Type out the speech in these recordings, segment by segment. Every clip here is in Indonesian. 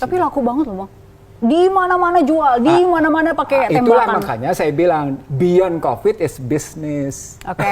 Tapi laku banget loh Bang. Di mana-mana jual, di mana-mana pakai tembakan. Itulah makanya saya bilang beyond COVID is business. Oke.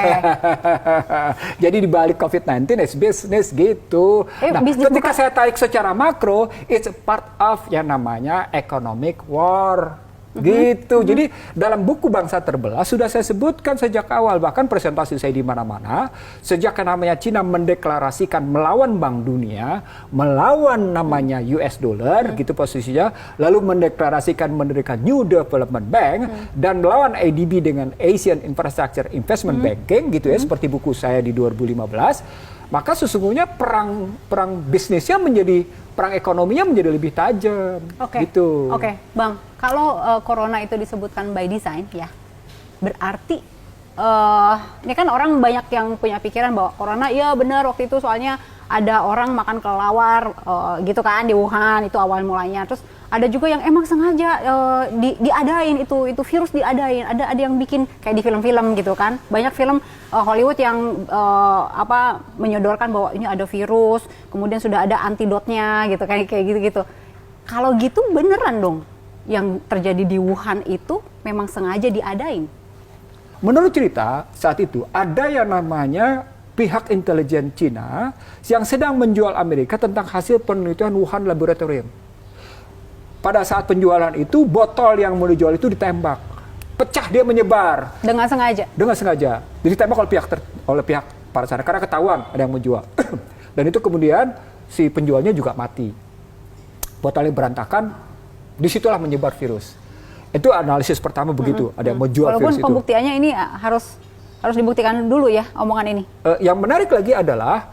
Jadi di balik COVID-19 is business gitu. Nah, ketika saya tarik secara makro, it's a part of yang namanya economic war. Gitu. Jadi dalam buku Bangsa Terbelah sudah saya sebutkan sejak awal, bahkan presentasi saya di mana-mana, sejak yang namanya Cina mendeklarasikan melawan Bank Dunia, melawan namanya US dollar, gitu posisinya, lalu mendeklarasikan mendirikan New Development Bank dan melawan ADB dengan Asian Infrastructure Investment Banking, gitu ya, seperti buku saya di 2015. Maka sesungguhnya perang bisnisnya perang ekonominya menjadi lebih tajam. Gitu. Oke, Bang. Kalau corona itu disebutkan by design, ya, berarti ini kan orang banyak yang punya pikiran bahwa corona, iya benar waktu itu soalnya ada orang makan kelelawar gitu kan di Wuhan, itu awal mulanya. Terus ada juga yang emang sengaja diadain itu virus diadain. Ada yang bikin kayak di film-film gitu kan. Banyak film Hollywood yang menyodorkan bahwa ini ada virus, kemudian sudah ada antidotnya gitu kayak gitu-gitu. Kalau gitu beneran dong yang terjadi di Wuhan itu memang sengaja diadain? Menurut cerita saat itu ada yang namanya pihak intelijen Cina yang sedang menjual Amerika tentang hasil penelitian Wuhan Laboratorium. Pada saat penjualan itu botol yang mau dijual itu ditembak, pecah, dia menyebar. Dengan sengaja? Dengan sengaja. Jadi ditembak oleh pihak para sana karena ketahuan ada yang menjual. Dan itu kemudian si penjualnya juga mati. Botolnya berantakan. Disitulah menyebar virus. Itu analisis pertama begitu. Ada yang mau jual virus itu. Walaupun pembuktiannya ini harus dibuktikan dulu ya omongan ini. Yang menarik lagi adalah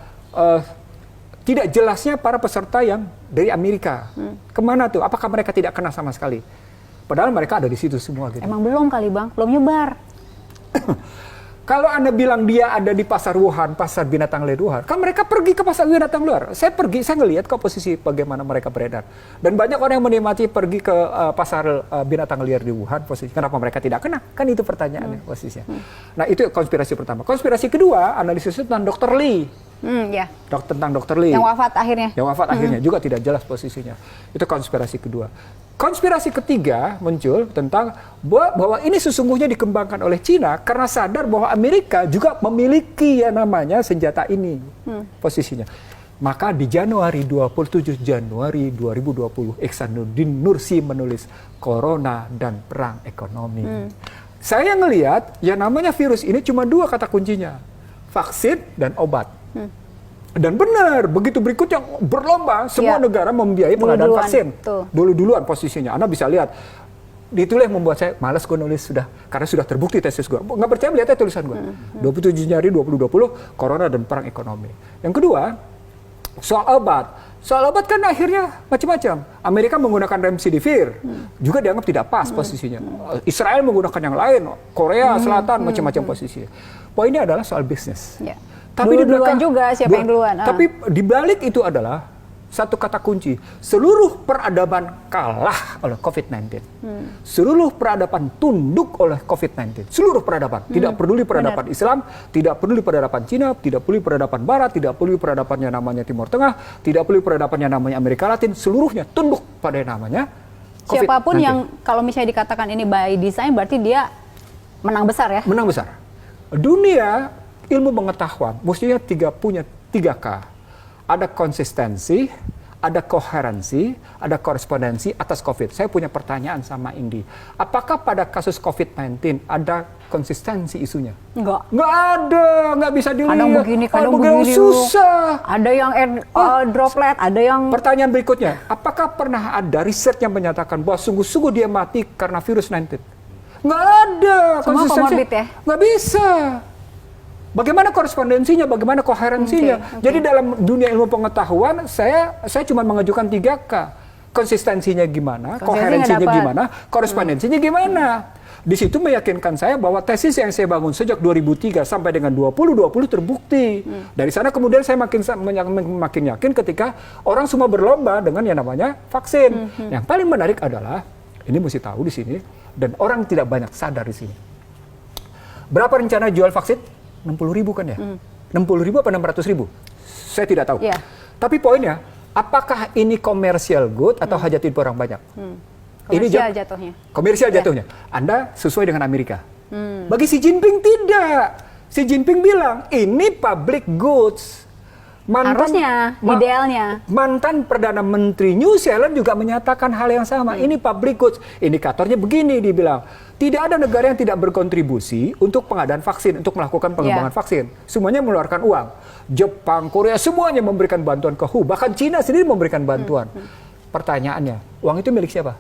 tidak jelasnya para peserta yang dari Amerika. Kemana tuh? Apakah mereka tidak kena sama sekali? Padahal mereka ada di situ semua. Gitu. Emang belum kali Bang, belum nyebar. Kalau Anda bilang dia ada di pasar Wuhan, pasar binatang liar Wuhan, kan mereka pergi ke pasar binatang liar. Saya ngelihat ke posisi bagaimana mereka beredar. Dan banyak orang yang menikmati pergi ke pasar binatang liar di Wuhan, posisi. Kenapa mereka tidak kena? Kan itu pertanyaannya posisinya. Nah itu konspirasi pertama. Konspirasi kedua, analisis tentang Dr. Lee. Tentang Dr. Lee. Yang wafat akhirnya. Yang wafat akhirnya juga tidak jelas posisinya. Itu konspirasi kedua. Konspirasi ketiga muncul tentang bahwa ini sesungguhnya dikembangkan oleh Cina karena sadar bahwa Amerika juga memiliki yang namanya senjata ini posisinya. Maka di 27 Januari 2020, Ihsanuddin Nursi menulis Corona dan Perang Ekonomi. Saya ngelihat yang namanya virus ini cuma dua kata kuncinya, vaksin dan obat. Dan benar, begitu berikutnya berlomba, semua negara membiayai pengadaan vaksin. Duluan posisinya. Anda bisa lihat, itulah yang membuat saya malas gue nulis karena sudah terbukti tesis gue. Nggak percaya lihatnya tulisan gue. 27 Januari 2020, Corona dan Perang Ekonomi. Yang kedua, soal obat. Soal obat kan akhirnya macam-macam. Amerika menggunakan remdesivir, juga dianggap tidak pas posisinya. Israel menggunakan yang lain, Korea Selatan macam-macam posisinya. Poinnya adalah soal bisnis. Tapi duluan juga siapa yang duluan. Tapi di balik itu adalah satu kata kunci. Seluruh peradaban kalah oleh COVID-19. Seluruh peradaban tunduk oleh COVID-19. Seluruh peradaban. Tidak peduli peradaban Islam, tidak peduli peradaban Cina, tidak peduli peradaban Barat, tidak peduli peradaban yang namanya Timur Tengah, tidak peduli peradaban yang namanya Amerika Latin. Seluruhnya tunduk pada yang namanya COVID-19. Siapapun yang kalau misalnya dikatakan ini by design, berarti dia menang besar ya? Menang besar. Dunia ilmu pengetahuan mestinya punya 3K. Ada konsistensi, ada koherensi, ada korespondensi atas COVID. Saya punya pertanyaan sama Indi. Apakah pada kasus COVID-19 ada konsistensi isunya? Enggak. Nggak ada, nggak bisa dilihat. Kadang begini, kadang begini. Susah. Ada yang droplet, ada yang... Pertanyaan berikutnya, apakah pernah ada riset yang menyatakan bahwa sungguh-sungguh dia mati karena virus 19? Nggak ada. Semua komorbid ya? Nggak bisa. Bagaimana korespondensinya, bagaimana koherensinya. Jadi dalam dunia ilmu pengetahuan, saya cuma mengajukan 3K. Konsistensinya gimana, koherensinya gimana, korespondensinya gimana. Di situ meyakinkan saya bahwa tesis yang saya bangun sejak 2003 sampai dengan 2020 terbukti. Dari sana kemudian saya makin yakin ketika orang semua berlomba dengan yang namanya vaksin. Yang paling menarik adalah, ini mesti tahu di sini, dan orang tidak banyak sadar di sini. Berapa rencana jual vaksin? 60.000 kan ya? 60.000 apa 600.000? Saya tidak tahu. Tapi poinnya, apakah ini commercial good atau hajat hidup orang banyak? Komersial jatuhnya. Komersial jatuhnya. Anda sesuai dengan Amerika. Bagi Xi Jinping tidak. Xi Jinping bilang, ini public goods. Harusnya, idealnya. Mantan Perdana Menteri New Zealand juga menyatakan hal yang sama. Ini public goods. Indikatornya begini, dibilang. Tidak ada negara yang tidak berkontribusi untuk pengadaan vaksin, untuk melakukan pengembangan vaksin. Semuanya mengeluarkan uang. Jepang, Korea, semuanya memberikan bantuan ke WHO. Bahkan Cina sendiri memberikan bantuan. Pertanyaannya, uang itu milik siapa?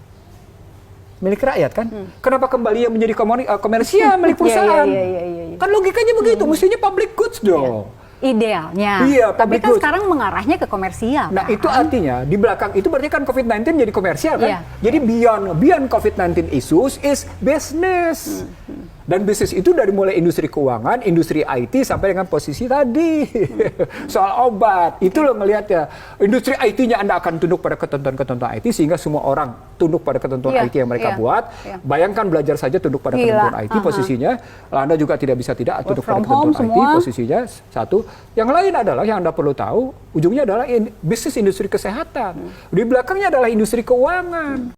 Milik rakyat kan? Kenapa kembali yang menjadi komersial milik perusahaan? Kan logikanya begitu, mestinya public goods dong. Idealnya. Iya, tapi kan goods. sekarang mengarahnya ke komersial. Nah, kan? itu artinya di belakang itu berarti kan COVID-19 jadi komersial kan? Iya. Jadi beyond COVID-19 issues is business. Dan bisnis itu dari mulai industri keuangan, industri IT sampai dengan posisi tadi. Soal obat, itu loh ngelihatnya. Industri IT-nya Anda akan tunduk pada ketentuan-ketentuan IT sehingga semua orang tunduk pada ketentuan IT yang mereka buat. Bayangkan belajar saja tunduk pada ketentuan IT posisinya. Anda juga tidak bisa tidak tunduk pada ketentuan IT posisinya. Satu. Yang lain adalah yang Anda perlu tahu, ujungnya adalah bisnis industri kesehatan. Di belakangnya adalah industri keuangan.